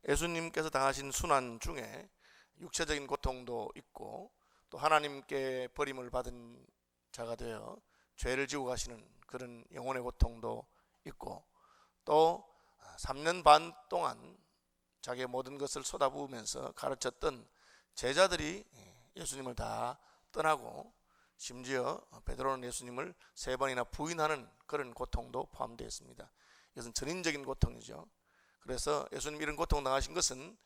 예수님께서 당하신 순환 중에 육체적인 고통도 있고 또 하나님께 버림을 받은 자가 되어 죄를 지고 가시는 그런 영혼의 고통도 있고 또 3년 반 동안 자기의 모든 것을 쏟아부으면서 가르쳤던 제자들이 예수님을 다 떠나고 심지어 베드로는 예수님을 3번이나 부인하는 그런 고통도 포함되어 있습니다. 이것은 전인적인 고통이죠. 그래서 예수님 이런 고통 당하신 것은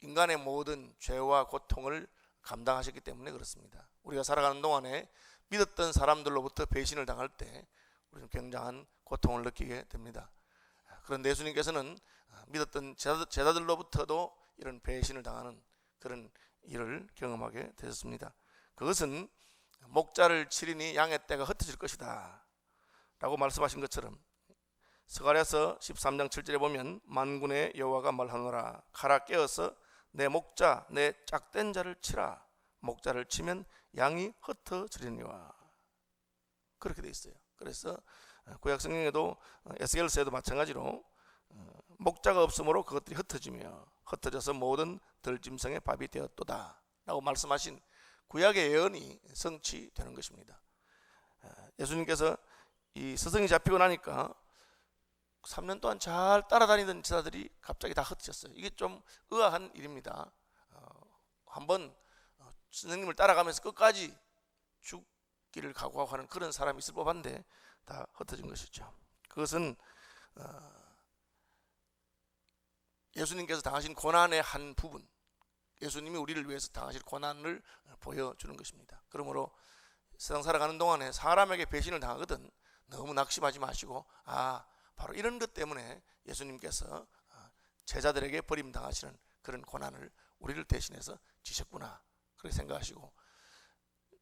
인간의 모든 죄와 고통을 감당하셨기 때문에 그렇습니다. 우리가 살아가는 동안에 믿었던 사람들로부터 배신을 당할 때 우리는 굉장한 고통을 느끼게 됩니다. 그런데 예수님께서는 믿었던 제자들로부터도 이런 배신을 당하는 그런 일을 경험하게 되셨습니다. 그것은 목자를 치리니 양의 떼가 흩어질 것이다 라고 말씀하신 것처럼 스가랴서 13장 7절에 보면 만군의 여호와가 말하노라 가라 깨어서 내 목자 내 짝된 자를 치라 목자를 치면 양이 흩어지리니와 그렇게 돼 있어요. 그래서 구약 성경에도 에스겔서에도 마찬가지로 목자가 없으므로 그것들이 흩어지며 흩어져서 모든 들짐승의 밥이 되었도다 라고 말씀하신 구약의 예언이 성취되는 것입니다. 예수님께서 이 스승이 잡히고 나니까 3년 동안 잘 따라다니던 제자들이 갑자기 다 흩어졌어요. 이게 좀 의아한 일입니다. 한번 선생님을 따라가면서 끝까지 죽기를 각오하고 하는 그런 사람이 있을 법한데 다 흩어진 것이죠. 그것은 예수님께서 당하신 고난의 한 부분, 예수님이 우리를 위해서 당하실 고난을 보여주는 것입니다. 그러므로 세상 살아가는 동안에 사람에게 배신을 당하거든 너무 낙심하지 마시고 바로 이런 것 때문에 예수님께서 제자들에게 버림당하시는 그런 고난을 우리를 대신해서 지셨구나 그렇게 생각하시고,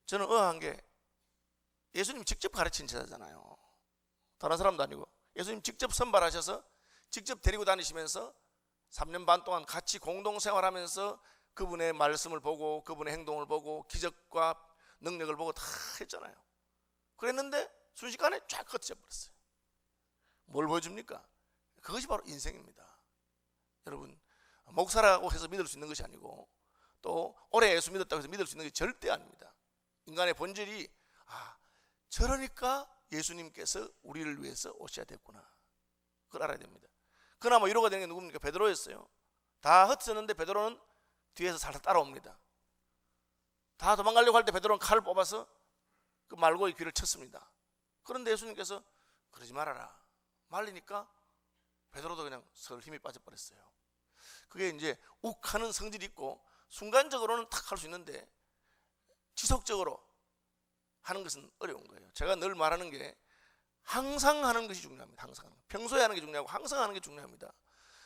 저는 의아한 게 예수님이 직접 가르친 제자잖아요. 다른 사람도 아니고 예수님 직접 선발하셔서 직접 데리고 다니시면서 3년 반 동안 같이 공동생활하면서 그분의 말씀을 보고 그분의 행동을 보고 기적과 능력을 보고 다 했잖아요. 그랬는데 순식간에 쫙 흩어져 버렸어요. 뭘 보여줍니까? 그것이 바로 인생입니다. 여러분, 목사라고 해서 믿을 수 있는 것이 아니고 또 오래 예수 믿었다고 해서 믿을 수 있는 것이 절대 아닙니다. 인간의 본질이 저러니까 예수님께서 우리를 위해서 오셔야 됐구나 그걸 알아야 됩니다. 그나마 위로가 되는 게 누굽니까? 베드로였어요. 다 흩어졌는데 베드로는 뒤에서 살살 따라옵니다. 다 도망가려고 할 때 베드로는 칼을 뽑아서 그 말고의 귀를 쳤습니다. 그런데 예수님께서 그러지 말아라 말리니까 베드로도 그냥 설 힘이 빠져버렸어요. 그게 이제 욱하는 성질이 있고 순간적으로는 탁 할 수 있는데 지속적으로 하는 것은 어려운 거예요. 제가 늘 말하는 게 항상 하는 것이 중요합니다. 항상 하는 거. 평소에 하는 게 중요하고 항상 하는 게 중요합니다.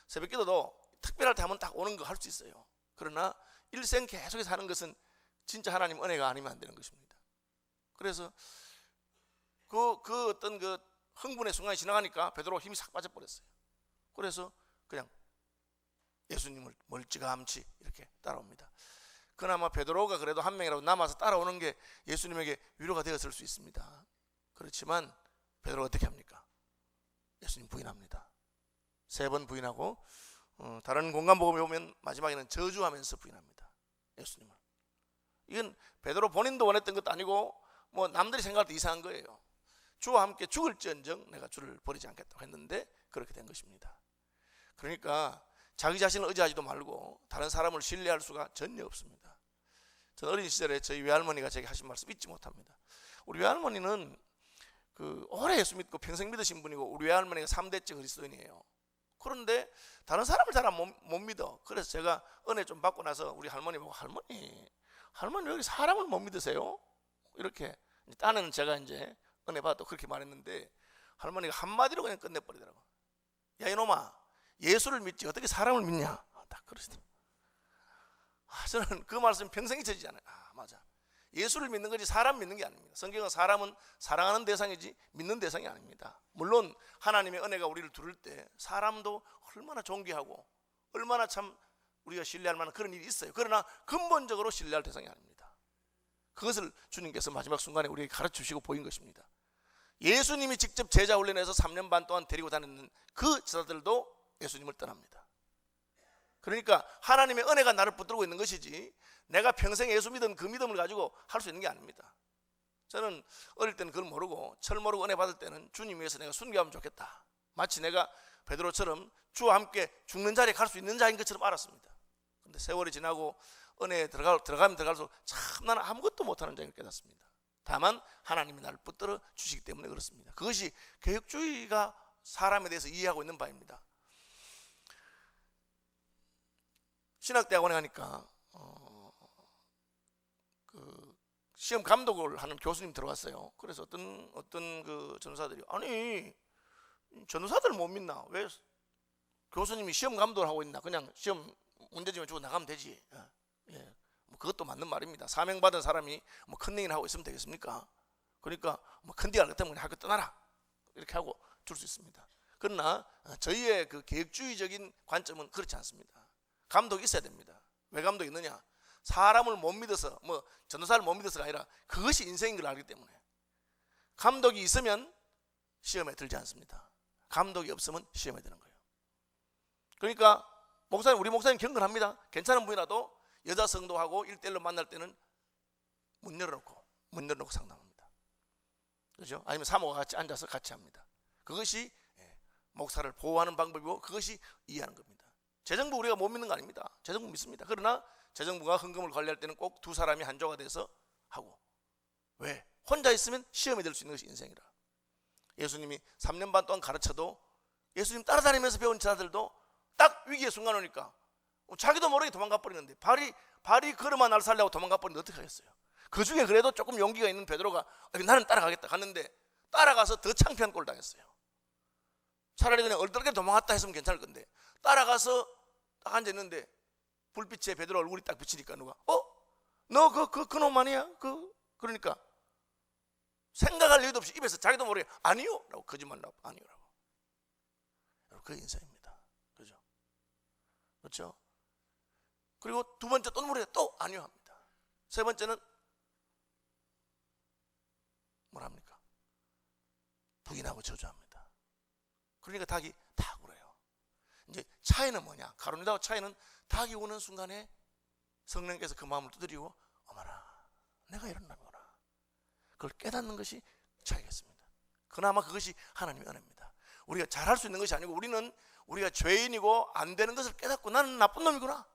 새벽기도도 특별할 때 하면 딱 오는 거 할 수 있어요. 그러나 일생 계속해서 하는 것은 진짜 하나님 은혜가 아니면 안 되는 것입니다. 그래서 그 어떤 그 흥분의 순간이 지나가니까 베드로가 힘이 싹 빠져버렸어요. 그래서 그냥 예수님을 멀찌감치 이렇게 따라옵니다. 그나마 베드로가 그래도 한 명이라도 남아서 따라오는 게 예수님에게 위로가 되었을 수 있습니다. 그렇지만 베드로가 어떻게 합니까? 예수님 부인합니다. 3번 부인하고 다른 공간복음에 보면 마지막에는 저주하면서 부인합니다. 예수님을. 이건 베드로 본인도 원했던 것도 아니고 뭐 남들이 생각할 때 이상한 거예요. 주와 함께 죽을지언정 내가 주를 버리지 않겠다고 했는데 그렇게 된 것입니다. 그러니까 자기 자신을 의지하지도 말고 다른 사람을 신뢰할 수가 전혀 없습니다. 저는 어린 시절에 저희 외할머니가 제게 하신 말씀 잊지 못합니다. 우리 외할머니는 오래 예수 믿고 평생 믿으신 분이고 우리 외할머니가 3대째 그리스도인이에요. 그런데 다른 사람을 잘 못 믿어. 그래서 제가 은혜 좀 받고 나서 우리 할머니 보고 할머니 왜 여기 사람을 못 믿으세요? 이렇게 딴에는 제가 이제 은혜 받아도 그렇게 말했는데 할머니가 한마디로 그냥 끝내버리더라고. 야 이놈아 예수를 믿지 어떻게 사람을 믿냐 딱 그러시더라고요. 저는 그 말씀 평생 잊혀지지 않아요. 맞아. 예수를 믿는 거지 사람 믿는 게 아닙니다. 성경은 사람은 사랑하는 대상이지 믿는 대상이 아닙니다. 물론 하나님의 은혜가 우리를 두를 때 사람도 얼마나 존귀하고 얼마나 참 우리가 신뢰할 만한 그런 일이 있어요. 그러나 근본적으로 신뢰할 대상이 아닙니다. 그것을 주님께서 마지막 순간에 우리에게 가르쳐주시고 보인 것입니다. 예수님이 직접 제자 훈련해서 3년 반 동안 데리고 다니는 그 제자들도 예수님을 떠납니다. 그러니까 하나님의 은혜가 나를 붙들고 있는 것이지 내가 평생 예수 믿은 그 믿음을 가지고 할 수 있는 게 아닙니다. 저는 어릴 때는 그걸 모르고 철 모르고 은혜 받을 때는 주님 위해서 내가 순교하면 좋겠다. 마치 내가 베드로처럼 주와 함께 죽는 자리에 갈 수 있는 자인 것처럼 알았습니다. 근데 세월이 지나고 은혜에 들어가면 들어갈수록 참 나는 아무것도 못하는 자임을 깨닫습니다. 다만 하나님이 나를 붙들어 주시기 때문에 그렇습니다. 그것이 계획주의가 사람에 대해서 이해하고 있는 바입니다. 신학대학원에 가니까 그 시험 감독을 하는 교수님 들어갔어요. 그래서 어떤 그 전도사들이 아니 전도사들 못 믿나? 왜 교수님이 시험 감독을 하고 있나? 그냥 시험 문제지만 주고 나가면 되지. 예. 뭐 그것도 맞는 말입니다. 사명받은 사람이 뭐 컨닝을 하고 있으면 되겠습니까? 그러니까 뭐 컨닝할 것 때문에 학교 떠나라 이렇게 하고 줄 수 있습니다. 그러나 저희의 그 계획주의적인 관점은 그렇지 않습니다. 감독이 있어야 됩니다. 왜 감독이 있느냐? 사람을 못 믿어서 뭐 전도사를 못 믿어서가 아니라 그것이 인생인 걸 알기 때문에 감독이 있으면 시험에 들지 않습니다. 감독이 없으면 시험에 드는 거예요. 그러니까 우리 목사님 경건합니다. 괜찮은 분이라도 여자 성도하고 1대1로 만날 때는 문 열어놓고 상담합니다. 그렇죠? 아니면 사모가 같이 앉아서 같이 합니다. 그것이 목사를 보호하는 방법이고 그것이 이해하는 겁니다. 재정부 우리가 못 믿는 거 아닙니다. 재정부 믿습니다. 그러나 재정부가 헌금을 관리할 때는 꼭 두 사람이 한조가 돼서 하고, 왜? 혼자 있으면 시험에 들 수 있는 것이 인생이라. 예수님이 3년 반 동안 가르쳐도 예수님 따라다니면서 배운 자들도 딱 위기의 순간 오니까 자기도 모르게 도망가 버리는데 발이 걸음아 날 살려고 도망가 버리는데 어떻게 하겠어요? 그 중에 그래도 조금 용기가 있는 베드로가 나는 따라가겠다 갔는데 따라가서 더 창피한 꼴을 당했어요. 차라리 그냥 얼떨결에 도망갔다 했으면 괜찮을 건데 따라가서 딱 앉아있는데 불빛에 베드로 얼굴이 딱 비치니까 누가 너 그놈 아니야? 그러니까 생각할 여유도 없이 입에서 자기도 모르게 아니요 라고 거짓말을 하고 아니요라고. 여러분 그게 인생입니다. 그죠? 그렇죠? 그리고 두 번째 또 모르게 또 아니요 합니다. 세 번째는 뭐랍니까? 부인하고 저주합니다. 그러니까 닭이 다 울어요. 이제 차이는 뭐냐? 가룟유다와 차이는 닭이 우는 순간에 성령께서 그 마음을 두드리고 어머나 내가 이런 놈이구나 그걸 깨닫는 것이 차이겠습니다. 그나마 그것이 하나님의 은혜입니다. 우리가 잘할 수 있는 것이 아니고 우리가 죄인이고 안 되는 것을 깨닫고 나는 나쁜 놈이구나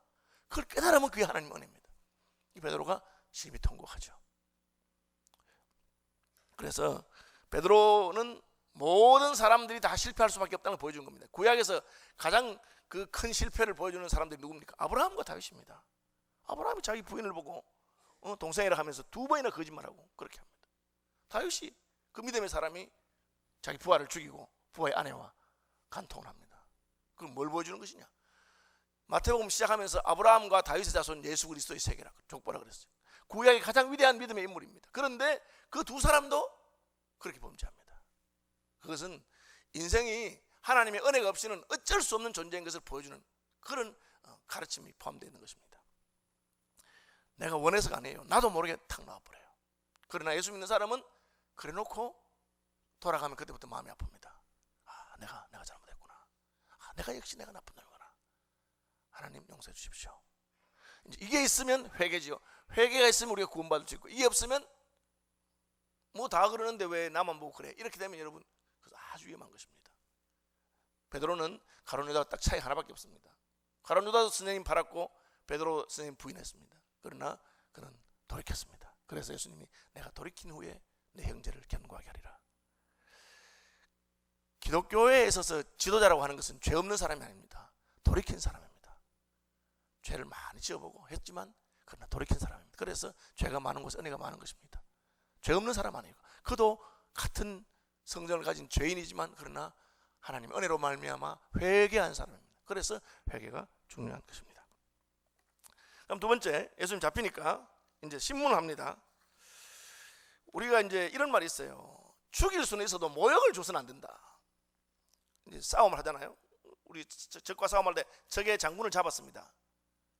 그걸 깨달으면 그게 하나님의 은혜입니다. 이 베드로가 시비 통곡하죠. 그래서 베드로는 모든 사람들이 다 실패할 수밖에 없다는 걸 보여준 겁니다. 구약에서 가장 그 큰 실패를 보여주는 사람들이 누굽니까? 아브라함과 다윗입니다. 아브라함이 자기 부인을 보고 동생이라 하면서 2번이나 거짓말하고 그렇게 합니다. 다윗이 그 믿음의 사람이 자기 부하를 죽이고 부하의 아내와 간통을 합니다. 그럼 뭘 보여주는 것이냐? 마태복음 시작하면서 아브라함과 다윗의 자손 예수 그리스도의 세계라 족보라 그랬어요. 구약의 가장 위대한 믿음의 인물입니다. 그런데 그 두 사람도 그렇게 범죄합니다. 그것은 인생이 하나님의 은혜가 없이는 어쩔 수 없는 존재인 것을 보여주는 그런 가르침이 포함되어 있는 것입니다. 내가 원해서가 아니에요. 나도 모르게 탁 나와버려요. 그러나 예수 믿는 사람은 그래 놓고 돌아가면 그때부터 마음이 아픕니다. 내가 잘못했구나. 내가 역시 내가 나쁜 놈이구나. 하나님 용서해 주십시오. 이게 있으면 회개지요. 회개가 있으면 우리가 구원받을 수 있고 이게 없으면 뭐 다 그러는데 왜 나만 보고 그래. 이렇게 되면 여러분 그래서 아주 위험한 것입니다. 베드로는 가룟유다가 딱 차이 하나밖에 없습니다. 가룟유다도 선생님 팔았고 베드로 선생님 부인했습니다. 그러나 그는 돌이켰습니다. 그래서 예수님이 내가 돌이킨 후에 내 형제를 견고하게 하리라. 기독교에 있어서 지도자라고 하는 것은 죄 없는 사람이 아닙니다. 돌이킨 사람입니다. 죄를 많이 지어보고 했지만 그러나 돌이킨 사람입니다. 그래서 죄가 많은 곳에 은혜가 많은 것입니다. 죄 없는 사람 아니고 그도 같은 성전을 가진 죄인이지만 그러나 하나님의 은혜로 말미암아 회개한 사람입니다. 그래서 회개가 중요한 것입니다. 그럼 두 번째, 예수님 잡히니까 이제 신문을 합니다. 우리가 이제 이런 말이 있어요. 죽일 수는 있어도 모욕을 줘서는 안 된다. 이제 싸움을 하잖아요. 우리 적과 싸움할 때 적의 장군을 잡았습니다.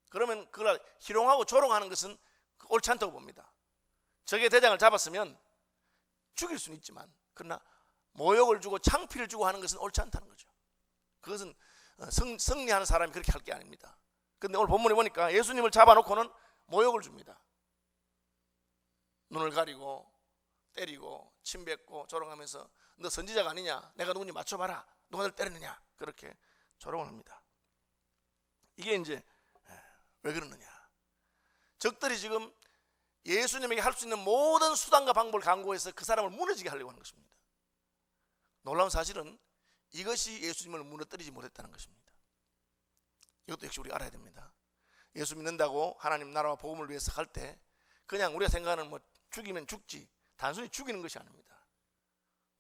그러면 그걸 희롱하고 조롱하는 것은 옳지 않다고 봅니다. 적의 대장을 잡았으면 죽일 수는 있지만 그러나 모욕을 주고 창피를 주고 하는 것은 옳지 않다는 거죠. 그것은 승리하는 사람이 그렇게 할 게 아닙니다. 근데 오늘 본문에 보니까 예수님을 잡아놓고는 모욕을 줍니다. 눈을 가리고 때리고 침 뱉고 조롱하면서 너 선지자가 아니냐, 내가 누군지 맞춰봐라, 누가 널 때렸느냐, 그렇게 조롱을 합니다. 이게 이제 왜 그러느냐, 적들이 지금 예수님에게 할 수 있는 모든 수단과 방법을 강구해서 그 사람을 무너지게 하려고 하는 것입니다. 놀라운 사실은 이것이 예수님을 무너뜨리지 못했다는 것입니다. 이것도 역시 우리가 알아야 됩니다. 예수 믿는다고 하나님 나라와 복음을 위해서 갈 때 그냥 우리가 생각하는 뭐 죽이면 죽지, 단순히 죽이는 것이 아닙니다.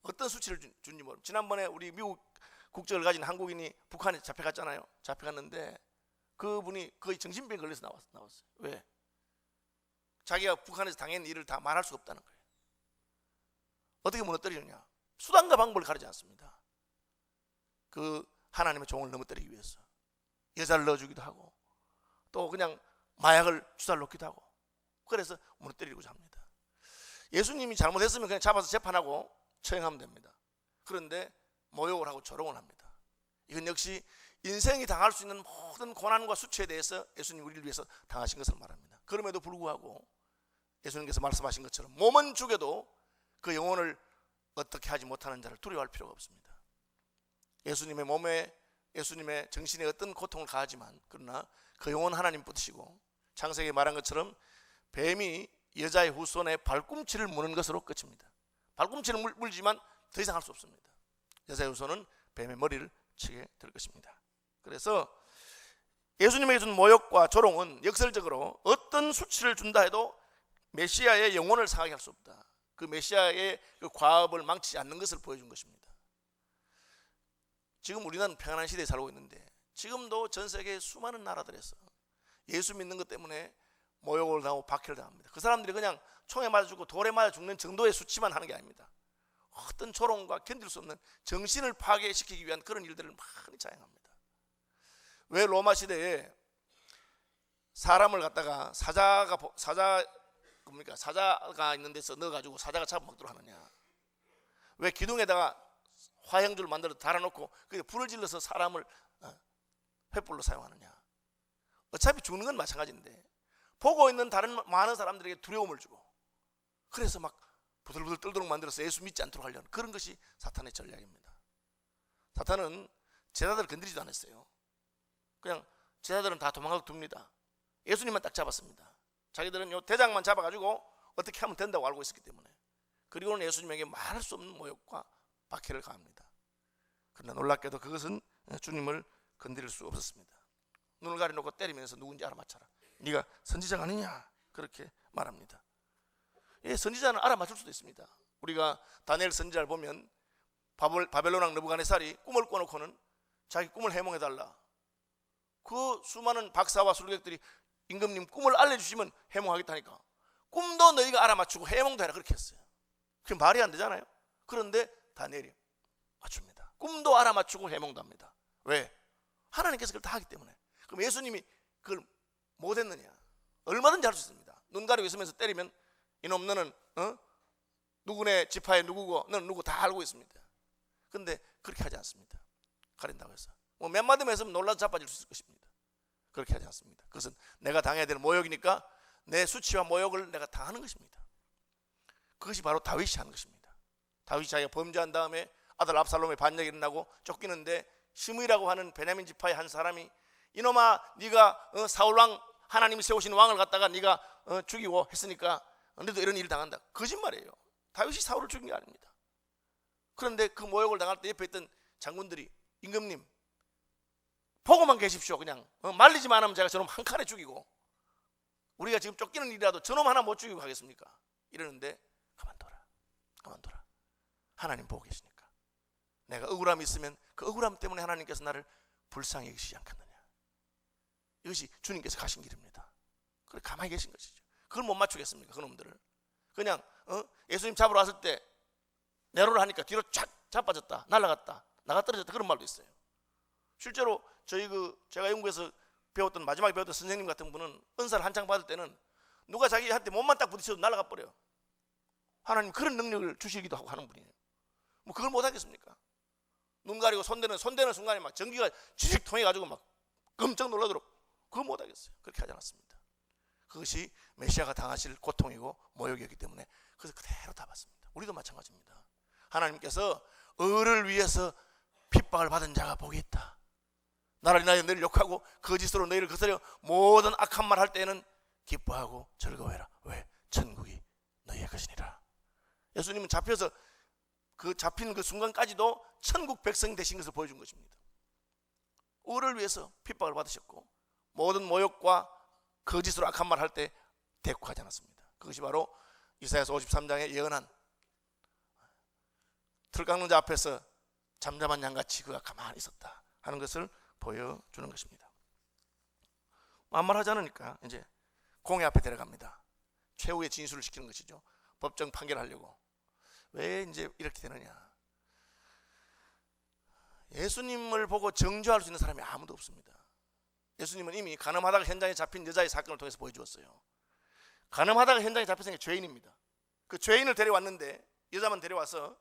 어떤 수치를 준지 모릅니다. 지난번에 우리 미국 국적을 가진 한국인이 북한에 잡혀갔잖아요. 잡혀갔는데 그분이 거의 정신병에 걸려서 나왔어요. 왜? 자기가 북한에서 당한 일을 다 말할 수가 없다는 거예요. 어떻게 무너뜨리느냐? 수단과 방법을 가리지 않습니다. 그 하나님의 종을 넘어뜨리기 위해서 여자를 넣어주기도 하고 또 그냥 마약을 주사를 놓기도 하고, 그래서 무너뜨리고자 합니다. 예수님이 잘못했으면 그냥 잡아서 재판하고 처형하면 됩니다. 그런데 모욕을 하고 조롱을 합니다. 이건 역시 인생이 당할 수 있는 모든 고난과 수치에 대해서 예수님이 우리를 위해서 당하신 것을 말합니다. 그럼에도 불구하고 예수님께서 말씀하신 것처럼 몸은 죽여도 그 영혼을 어떻게 하지 못하는 자를 두려워할 필요가 없습니다. 예수님의 몸에, 예수님의 정신에 어떤 고통을 가하지만 그러나 그 영혼 하나님 붙이시고 창세기에 말한 것처럼 뱀이 여자의 후손에 발꿈치를 무는 것으로 끝입니다. 발꿈치를 물지만 더 이상 할 수 없습니다. 여자의 후손은 뱀의 머리를 치게 될 것입니다. 그래서 예수님에게 준 모욕과 조롱은 역설적으로 어떤 수치를 준다 해도 메시아의 영혼을 상하게 할 수 없다, 그 메시아의 그 과업을 망치지 않는 것을 보여준 것입니다. 지금 우리는 평안한 시대에 살고 있는데 지금도 전 세계 수많은 나라들에서 예수 믿는 것 때문에 모욕을 당하고 박해를 당합니다. 그 사람들이 그냥 총에 맞아 죽고 돌에 맞아 죽는 정도의 수치만 하는 게 아닙니다. 어떤 조롱과 견딜 수 없는 정신을 파괴시키기 위한 그런 일들을 많이 자행합니다. 왜 로마 시대에 사람을 갖다가 사자가 있는 데서 넣어가지고 사자가 잡아먹도록 하느냐? 왜 기둥에다가 화형줄을 만들어 달아놓고 거기에 불을 질러서 사람을 횃불로 사용하느냐? 어차피 죽는 건 마찬가지인데 보고 있는 다른 많은 사람들에게 두려움을 주고, 그래서 막 부들부들 떨도록 만들어서 예수 믿지 않도록 하려는 그런 것이 사탄의 전략입니다. 사탄은 제자들을 건드리지도 않았어요. 그냥 제자들은 다 도망가고 둡니다. 예수님만 딱 잡았습니다. 자기들은 요 대장만 잡아가지고 어떻게 하면 된다고 알고 있었기 때문에. 그리고는 예수님에게 말할 수 없는 모욕과 박해를 가합니다. 그러나 놀랍게도 그것은 주님을 건드릴 수 없었습니다. 눈을 가려놓고 때리면서 누군지 알아맞혀라, 네가 선지자가 아니냐, 그렇게 말합니다. 예, 선지자는 알아맞힐 수도 있습니다. 우리가 다니엘 선지자를 보면 바벨론 왕 느부갓네살이 꿈을 꿔놓고는 자기 꿈을 해몽해달라, 그 수많은 박사와 술객들이 임금님 꿈을 알려주시면 해몽하겠다니까 꿈도 너희가 알아맞추고 해몽도 해라, 그렇게 했어요. 그게 말이 안 되잖아요. 그런데 다니엘이 맞춥니다. 꿈도 알아맞추고 해몽도 합니다. 왜? 하나님께서 그걸 다 하기 때문에. 그럼 예수님이 그걸 못했느냐? 얼마든지 할 수 있습니다. 눈 가리고 있으면서 때리면 이놈 너는 누구네 지파의 누구고 너는 누구 다 알고 있습니다. 그런데 그렇게 하지 않습니다. 가린다고 해서 뭐 몇 마디만 했으면 놀라서 자빠질 수 있을 것입니다. 그렇게 하지 않습니다. 그것은 내가 당해야 될 모욕이니까 내 수치와 모욕을 내가 당하는 것입니다. 그것이 바로 다윗이 하는 것입니다. 다윗이 자기가 범죄한 다음에 아들 압살롬의 반역이 일어나고 쫓기는데 시므이라고 하는 베냐민 지파의 한 사람이 이놈아 네가 사울왕 하나님이 세우신 왕을 갖다가 네가 죽이고 했으니까 너도 이런 일을 당한다. 거짓말이에요. 다윗이 사울을 죽인 게 아닙니다. 그런데 그 모욕을 당할 때 옆에 있던 장군들이 임금님 보고만 계십시오. 그냥 말리지만 하면 제가 저놈 한 칸에 죽이고 우리가 지금 쫓기는 일이라도 저놈 하나 못 죽이고 가겠습니까? 이러는데 가만둬라. 하나님 보고 계시니까. 내가 억울함이 있으면 그 억울함 때문에 하나님께서 나를 불쌍히 여기시지 않겠느냐. 이것이 주님께서 가신 길입니다. 그래 가만히 계신 것이죠. 그걸 못 맞추겠습니까? 그놈들을 그냥 예수님 잡으러 왔을 때 내로를 하니까 뒤로 쫙 자빠졌다, 날아갔다, 나가 떨어졌다, 그런 말도 있어요. 실제로 제가 영국에서 마지막에 배웠던 선생님 같은 분은 은사를 한창 받을 때는 누가 자기한테 몸만 딱 부딪혀도 날아가 버려요. 하나님 그런 능력을 주시기도 하고 하는 분이에요. 뭐 그걸 못 하겠습니까? 눈 가리고 손대는 순간에 막 전기가 지직 통해 가지고 막 깜짝 놀라도록 그거 못하겠어요. 그렇게 하지 않았습니다. 그것이 메시아가 당하실 고통이고 모욕이었기 때문에 그래서 그대로 다 받습니다. 우리도 마찬가지입니다. 하나님께서 을을 위해서 핍박을 받은 자가 복이 있다. 나를 인하여 너희를 욕하고 거짓으로 너희를 거스려 모든 악한 말 할 때에는 기뻐하고 즐거워해라. 왜? 천국이 너희의 것이니라. 예수님은 잡혀서 그 잡힌 그 순간까지도 천국 백성 되신 것을 보여준 것입니다. 을을 위해서 핍박을 받으셨고 모든 모욕과 거짓으로 악한 말 할 때 대꾸하지 않았습니다. 그것이 바로 이사야서 53장에 예언한 틀 깎는 자 앞에서 잠잠한 양같이 그가 가만히 있었다 하는 것을 보여주는 것입니다. 아무 말 하지 않으니까 이제 공회 앞에 데려갑니다. 최후의 진술을 시키는 것이죠. 법정 판결하려고. 왜 이제 이렇게 되느냐? 예수님을 보고 정죄할 수 있는 사람이 아무도 없습니다. 예수님은 이미 간음하다가 현장에 잡힌 여자의 사건을 통해서 보여주었어요. 간음하다가 현장에 잡혔으니까 죄인입니다. 그 죄인을 데려왔는데, 여자만 데려와서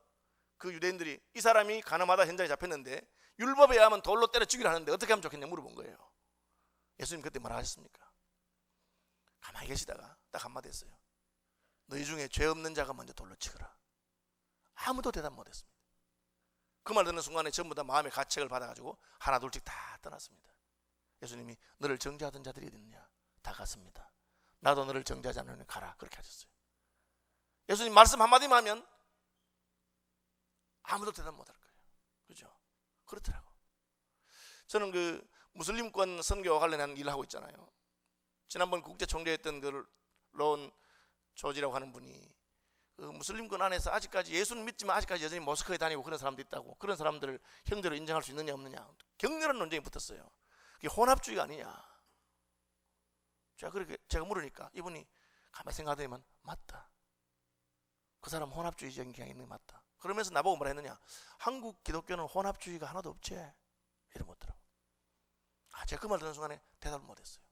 그 유대인들이 이 사람이 간음하다 현장에 잡혔는데 율법에 의하면 돌로 때려 죽이려 하는데 어떻게 하면 좋겠냐 물어본 거예요. 예수님 그때 뭐라 하셨습니까? 가만히 계시다가 딱 한마디 했어요. 너희 중에 죄 없는 자가 먼저 돌로 치거라. 아무도 대답 못했습니다. 그 말 듣는 순간에 전부 다 마음의 가책을 받아가지고 하나 둘씩 다 떠났습니다. 예수님이 너를 정죄하던 자들이 어디 있느냐? 다 갔습니다. 나도 너를 정죄하지 않으니 가라. 그렇게 하셨어요. 예수님 말씀 한마디만 하면 아무도 대답 못할 거예요. 그죠? 그렇더라고. 저는 그 무슬림권 선교와 관련한 일을 하고 있잖아요. 지난번 국제 총리했던 그 론 조지라고 하는 분이 그 무슬림권 안에서 아직까지 예수는 믿지만 아직까지 여전히 모스크에 다니고 그런 사람도 있다고, 그런 사람들을 형제로 인정할 수 있느냐 없느냐 격렬한 논쟁이 붙었어요. 그게 혼합주의가 아니냐. 제가 물으니까 이분이 가만히 생각하더니만 맞다. 그 사람 혼합주의적인 경향이 있는 게 맞다. 그러면서 나보고 뭐라 했느냐? 한국 기독교는 혼합주의가 하나도 없지? 이러 못더라고. 제가 그 말 듣는 순간에 대답을 못했어요.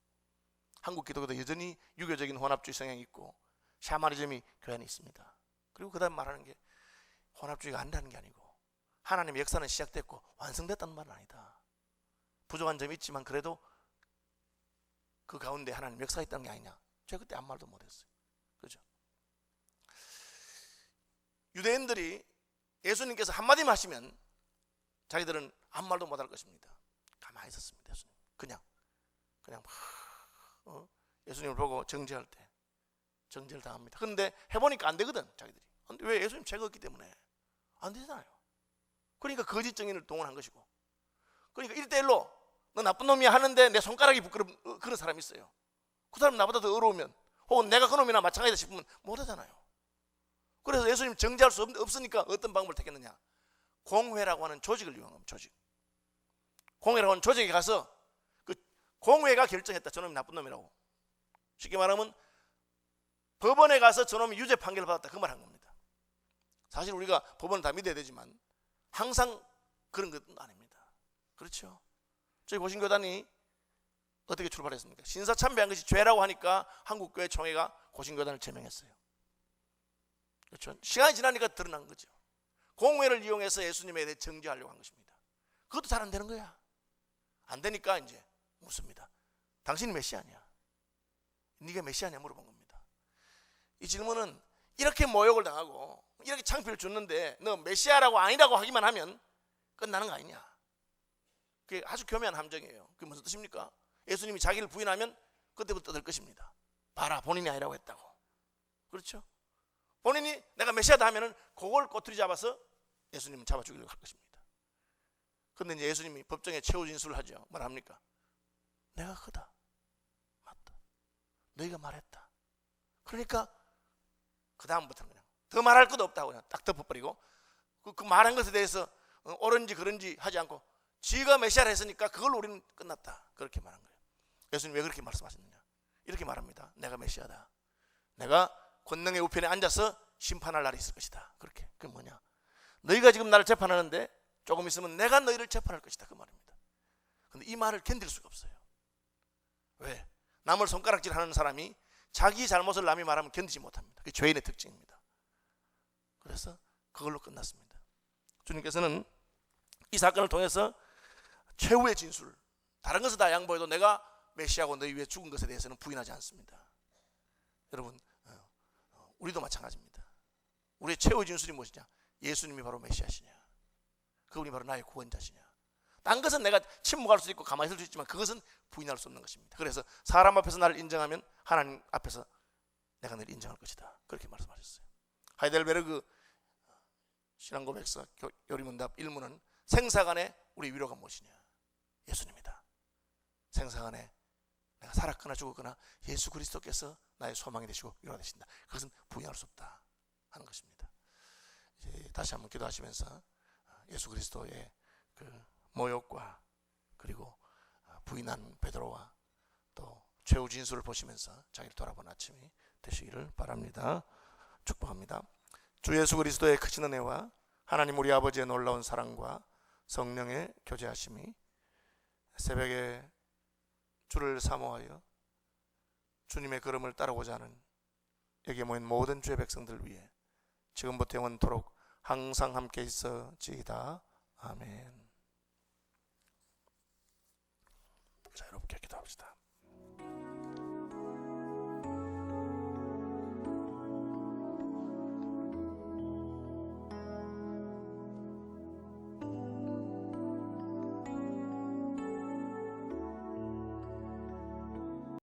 한국 기독교도 여전히 유교적인 혼합주의 성향이 있고 샤머니즘이 교회 안에 있습니다. 그리고 그 다음 말하는 게 혼합주의가 아니라는 게 아니고 하나님의 역사는 시작됐고 완성됐다는 말은 아니다. 부족한 점이 있지만 그래도 그 가운데 하나님의 역사가 있다는 게 아니냐. 제가 그때 아무 말도 못했어요. 그죠? 유대인들이 예수님께서 한마디만 하시면 자기들은 아무 말도 못할 것입니다. 가만히 있었습니다. 예수님 그냥 예수님을 보고 정죄할 때 정죄를 당합니다. 그런데 해보니까 안 되거든. 자기들이. 근데 왜? 예수님 죄가 없기 때문에 안 되잖아요. 그러니까 거짓 증인을 동원한 것이고, 그러니까 1대1로 너 나쁜 놈이야 하는데 내 손가락이 부끄러운 그런 사람이 있어요. 그 사람 나보다 더 어려우면, 혹은 내가 그 놈이나 마찬가지다 싶으면 못하잖아요. 그래서 예수님 정죄할 수 없으니까 어떤 방법을 택했느냐? 공회라고 하는 조직을 이용합니다. 조직. 공회라고 하는 조직에 가서 그 공회가 결정했다. 저놈이 나쁜 놈이라고. 쉽게 말하면 법원에 가서 저놈이 유죄 판결을 받았다. 그 말 한 겁니다. 사실 우리가 법원을 다 믿어야 되지만 항상 그런 것은 아닙니다. 그렇죠? 저희 고신교단이 어떻게 출발했습니까? 신사참배한 것이 죄라고 하니까 한국교회 총회가 고신교단을 제명했어요. 그렇죠? 시간이 지나니까 드러난 거죠. 공회를 이용해서 예수님에 대해 정죄하려고 한 것입니다. 그것도 잘 안 되는 거야. 안 되니까 이제 묻습니다. 당신이 메시아냐? 네가 메시아냐 물어본 겁니다. 이 질문은 이렇게 모욕을 당하고 이렇게 창피를 줬는데 너 메시아라고 아니라고 하기만 하면 끝나는 거 아니냐? 그게 아주 교묘한 함정이에요. 그게 무슨 뜻입니까? 예수님이 자기를 부인하면 그때부터 될 것입니다. 봐라, 본인이 아니라고 했다고. 그렇죠? 본인이 내가 메시아다 하면은 그걸 꼬투리 잡아서 예수님은 잡아 죽이려고 할 것입니다. 그런데 이제 예수님이 법정에 최후 진술을 하죠. 말합니까? 내가 그다. 맞다. 너희가 말했다. 그러니까 그 다음부터는 그냥 더 말할 것도 없다고 그냥 딱 덮어버리고 그 말한 것에 대해서 옳은지 그런지 하지 않고 지가 메시아를 했으니까 그걸로 우리는 끝났다. 그렇게 말한 거예요. 예수님 왜 그렇게 말씀하셨느냐? 이렇게 말합니다. 내가 메시아다. 내가 권능의 우편에 앉아서 심판할 날이 있을 것이다. 그렇게. 그게 뭐냐? 너희가 지금 나를 재판하는데 조금 있으면 내가 너희를 재판할 것이다. 그 말입니다. 근데 이 말을 견딜 수가 없어요. 왜? 남을 손가락질하는 사람이 자기 잘못을 남이 말하면 견디지 못합니다. 그게 죄인의 특징입니다. 그래서 그걸로 끝났습니다. 주님께서는 이 사건을 통해서 최후의 진술, 다른 것을 다 양보해도 내가 메시아고 너희 위해 죽은 것에 대해서는 부인하지 않습니다. 여러분, 우리도 마찬가지입니다. 우리의 최후 진술이 무엇이냐? 예수님이 바로 메시아시냐? 그분이 바로 나의 구원자시냐? 딴 것은 내가 침묵할 수 있고 가만히 있을 수 있지만 그것은 부인할 수 없는 것입니다. 그래서 사람 앞에서 나를 인정하면 하나님 앞에서 내가 너를 인정할 것이다. 그렇게 말씀하셨어요. 하이델베르그 신앙고백서 요리문답 1문은 생사간에 우리 위로가 무엇이냐? 예수님이다. 생사간에 내가 살았거나 죽었거나 예수 그리스도께서 나의 소망이 되시고 위로가 되신다. 그것은 부인할 수 없다 하는 것입니다. 이제 다시 한번 기도하시면서 예수 그리스도의 그 모욕과 그리고 부인한 베드로와 또 최후 진술을 보시면서 자기를 돌아보는 아침이 되시기를 바랍니다. 축복합니다. 주 예수 그리스도의 크신 은혜와 하나님 우리 아버지의 놀라운 사랑과 성령의 교제하심이 새벽에 주를 사모하여 주님의 걸음을 따르고자 하는 여기에 모인 모든 주의 백성들 위해 지금부터 영원토록 항상 함께 있어지이다. 아멘. 자, 여러분께 기도합시다.